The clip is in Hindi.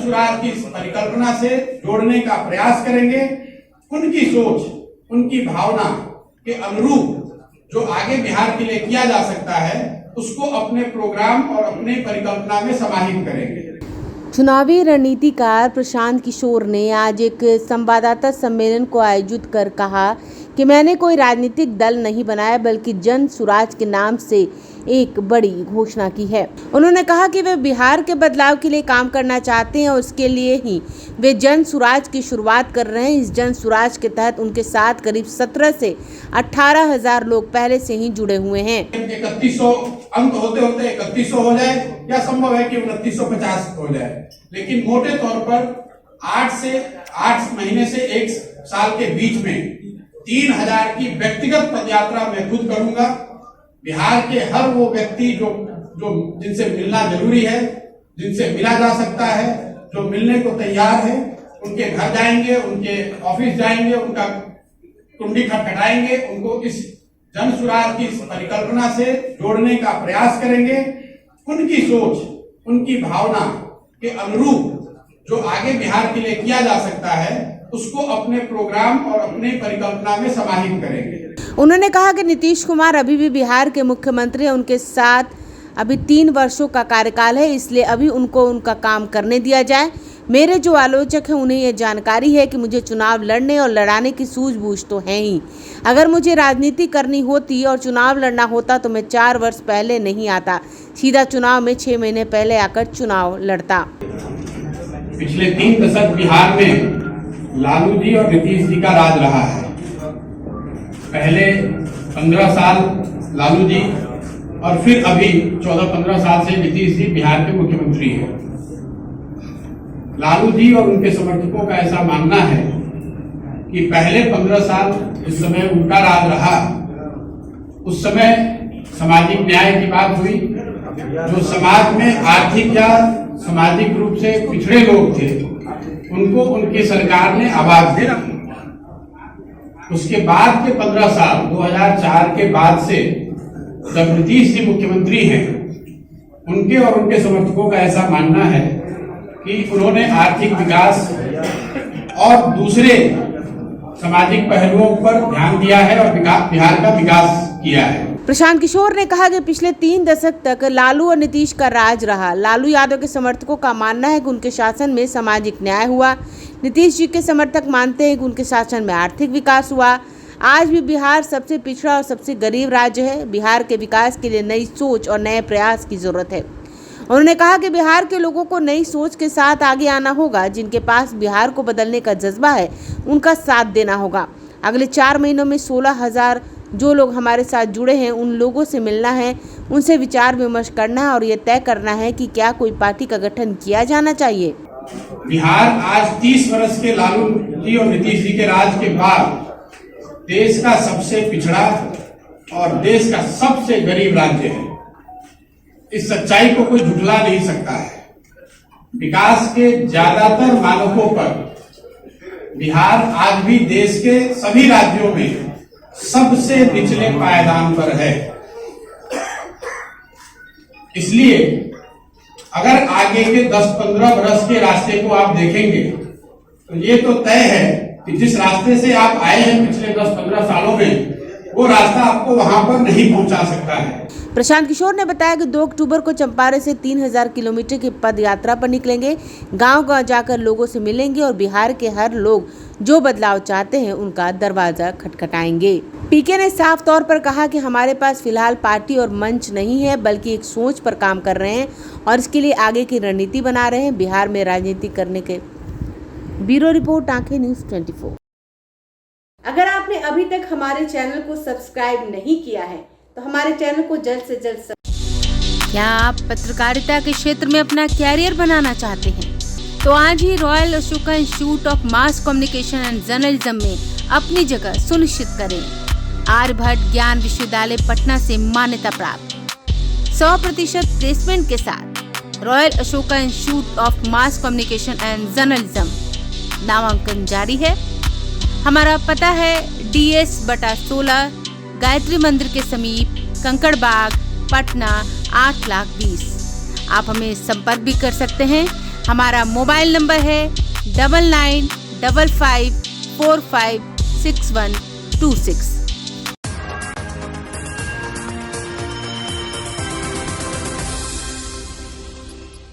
सुराज की परिकल्पना से जोड़ने का प्रयास करेंगे। उनकी सोच, उनकी भावना के अनुरूप जो आगे बिहार के लिए किया जा सकता है उसको अपने प्रोग्राम और अपने परिकल्पना में समाहित करेंगे। चुनावी रणनीतिकार प्रशांत किशोर ने आज एक संवाददाता सम्मेलन को आयोजित कर कहा कि मैंने कोई राजनीतिक दल नहीं बनाया बल्कि जन सुराज के नाम से एक बड़ी घोषणा की है। उन्होंने कहा कि वे बिहार के बदलाव के लिए काम करना चाहते हैं और उसके लिए ही वे जन सुराज की शुरुआत कर रहे हैं। इस जन सुराज के तहत उनके साथ करीब 17 से 18,000 लोग पहले से ही जुड़े हुए हैं। 3100 अंक होते होते 3100 हो जाए या संभव है कि 2950 हो जाए, लेकिन मोटे तौर पर 8 महीने से 1 साल के बीच में 3000 की व्यक्तिगत पदयात्रा मैं खुद करूंगा। बिहार के हर वो व्यक्ति जो जिनसे मिलना जरूरी है, जिनसे मिला जा सकता है, जो मिलने को तैयार है, उनके घर जाएंगे, उनके ऑफिस जाएंगे, उनका कुंडी खटखटाएंगे, उनको इस जन सुराज की परिकल्पना से जोड़ने का प्रयास करेंगे। उनकी सोच, उनकी भावना के अनुरूप जो आगे बिहार के लिए किया जा सकता है उसको अपने प्रोग्राम और अपने परिकल्पना में समाहित करेंगे। उन्होंने कहा कि नीतीश कुमार अभी भी बिहार के मुख्यमंत्री हैं, उनके साथ अभी 3 वर्षों का कार्यकाल है, इसलिए अभी उनको उनका काम करने दिया जाए। मेरे जो आलोचक हैं उन्हें ये जानकारी है कि मुझे चुनाव लड़ने और लड़ाने की सूझबूझ तो है ही। अगर मुझे राजनीति करनी होती और चुनाव लड़ना होता तो मैं 4 वर्ष पहले नहीं आता, सीधा चुनाव में 6 महीने पहले आकर चुनाव लड़ता। पिछले 3 दशक बिहार में लालू जी और नीतीश जी का राज रहा है। पहले 15 साल लालू जी और फिर अभी 14-15 साल से नीतीश जी बिहार के मुख्यमंत्री हैं। लालू जी और उनके समर्थकों का ऐसा मानना है कि पहले 15 साल जिस समय उनका राज रहा उस समय सामाजिक न्याय की बात हुई। जो समाज में आर्थिक या सामाजिक रूप से पिछड़े लोग थे उनको उनकी सरकार ने आवाज दी। उसके बाद के 15 साल 2004 के बाद से जब नीतीश जी मुख्यमंत्री हैं, उनके और उनके समर्थकों का ऐसा मानना है कि उन्होंने आर्थिक विकास और दूसरे सामाजिक पहलुओं पर ध्यान दिया है और बिहार का विकास किया है। प्रशांत किशोर ने कहा कि पिछले 3 दशक तक लालू और नीतीश का राज रहा। लालू यादव के समर्थकों का मानना है कि उनके शासन में सामाजिक न्याय हुआ। नीतीश जी के समर्थक मानते हैं कि उनके शासन में आर्थिक विकास हुआ। आज भी बिहार सबसे पिछड़ा और सबसे गरीब राज्य है। बिहार के विकास के लिए नई सोच और नए प्रयास की जरूरत है। उन्होंने कहा कि बिहार के लोगों को नई सोच के साथ आगे आना होगा। जिनके पास बिहार को बदलने का जज्बा है उनका साथ देना होगा। अगले 4 महीनों में 16,000 जो लोग हमारे साथ जुड़े हैं उन लोगों से मिलना है, उनसे विचार विमर्श करना है और ये तय करना है कि क्या कोई पार्टी का गठन किया जाना चाहिए। बिहार आज 30 वर्ष के लालू जी और नीतीश जी के राज के बाद देश का सबसे पिछड़ा और देश का सबसे गरीब राज्य है। इस सच्चाई को कोई झुठला नहीं सकता है। विकास के ज्यादातर मानकों पर बिहार आज भी देश के सभी राज्यों में सबसे निचले पायदान पर है। इसलिए अगर आगे के 10-15 वर्ष के रास्ते को आप देखेंगे तो ये तो तय है कि जिस रास्ते से आप आए हैं पिछले 10-15 सालों में वो रास्ता आपको वहां पर नहीं पहुंचा सकता है। प्रशांत किशोर ने बताया कि 2 अक्टूबर को चंपारण से 3000 किलोमीटर की पद यात्रा पर निकलेंगे। गांव-गांव जाकर लोगों से मिलेंगे और बिहार के हर लोग जो बदलाव चाहते हैं उनका दरवाजा खटखटाएंगे। पीके ने साफ तौर पर कहा कि हमारे पास फिलहाल पार्टी और मंच नहीं है बल्कि एक सोच पर काम कर रहे हैं और इसके लिए आगे की रणनीति बना रहे हैं। बिहार में राजनीति करने के ब्यूरो रिपोर्ट आंखें न्यूज़ 24। अगर आपने अभी तक हमारे चैनल को सब्सक्राइब नहीं किया है तो हमारे चैनल को जल्द से जल्द क्या आप पत्रकारिता के क्षेत्र में अपना कैरियर बनाना चाहते हैं तो आज ही royal Ashoka institute of mass communication and journalism में अपनी जगह सुनिश्चित करें। आर्यभट्ट ज्ञान विश्वविद्यालय पटना से मान्यता प्राप्त 100% प्लेसमेंट के साथ royal Ashoka institute of mass communication and journalism नामांकन जारी है। हमारा पता है DS/16 गायत्री मंदिर के समीप कंकड़ बाग पटना 8,20,000। आप हमें संपर्क भी कर सकते हैं हमारा मोबाइल नंबर है 9955456126।